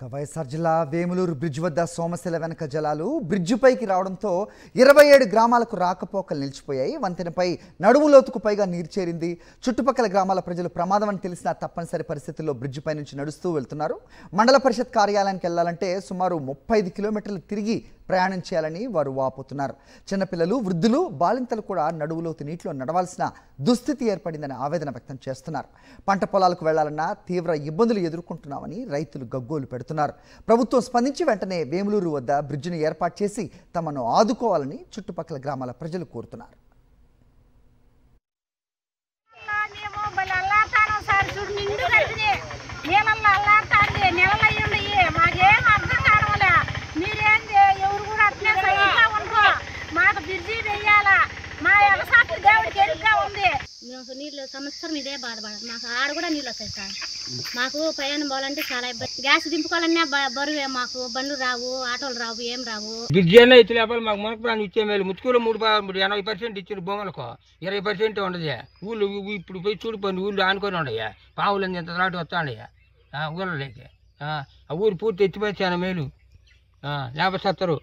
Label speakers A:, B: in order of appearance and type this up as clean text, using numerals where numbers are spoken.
A: వైఎస్ఆర్ జిల్లా వేములూరు బ్రిడ్జ్ వద్ద సోమశిల వెనక జలాలు బ్రిడ్జిపైకి రావడంతో 27 గ్రామాలకు రాకపోకలు నిలిచిపోయాయి. వంతెనపై నడుము లోతుకు పైగా నీరు చేరింది. చుట్టుపక్కల గ్రామాల ప్రజలు ప్రమాదం అని తెలిసినా తప్పనిసరి పరిస్థితుల్లో బ్రిడ్జిపై నుంచి నడుస్తూ వెళ్తున్నారు. మండల పరిషత్ కార్యాలయానికి వెళ్లాలంటే సుమారు 35 కిలోమీటర్లు తిరిగి ప్రయాణం చేయాలని వారు వాపోతున్నారు. చిన్నపిల్లలు, వృద్ధులు, బాలింతలు కూడా నడువులోతు నీటిలో నడవాల్సిన దుస్థితి ఏర్పడిందని ఆవేదన వ్యక్తం చేస్తున్నారు. పంట పొలాలకు వెళ్లాలన్నా తీవ్ర ఇబ్బందులు ఎదుర్కొంటున్నామని రైతులు గగ్గోలు పెడుతున్నారు. ప్రభుత్వం స్పందించి వెంటనే వేములూరు వద్ద బ్రిడ్జిని ఏర్పాటు చేసి తమను ఆదుకోవాలని చుట్టుపక్కల గ్రామాల ప్రజలు కోరుతున్నారు.
B: నీళ్ళు సంవత్సరం ఇదే బాధపడదు. మాకు ఆడ కూడా నీళ్ళు వస్తాయి సార్. మాకు ప్రయాణం పోవాలంటే చాలా ఇబ్బంది. గ్యాస్ దింపుకోవాలన్నా బరువే. మాకు బండ్లు రావు, ఆటోలు రావు, ఏం రావు.
C: బ్రిడ్జి అయినా ఇచ్చి లేపాలి. మాకు మునకపురాన్ని ఇచ్చే మేలు. ముచ్చుకూరు 80% ఇచ్చిన భూములకు 20% ఉండదు. ఊళ్ళు ఇప్పుడు పోయి చూడిపోయింది. ఊళ్ళు ఆనుకొని ఉండయా, పావులు ఎంత త్రాటు వస్తాడయ్యా ఊళ్ళలోకి. ఆ ఊరు పూర్తి ఎత్తిపోయి చాలా మేలు. లేకపోతే సత్తరు.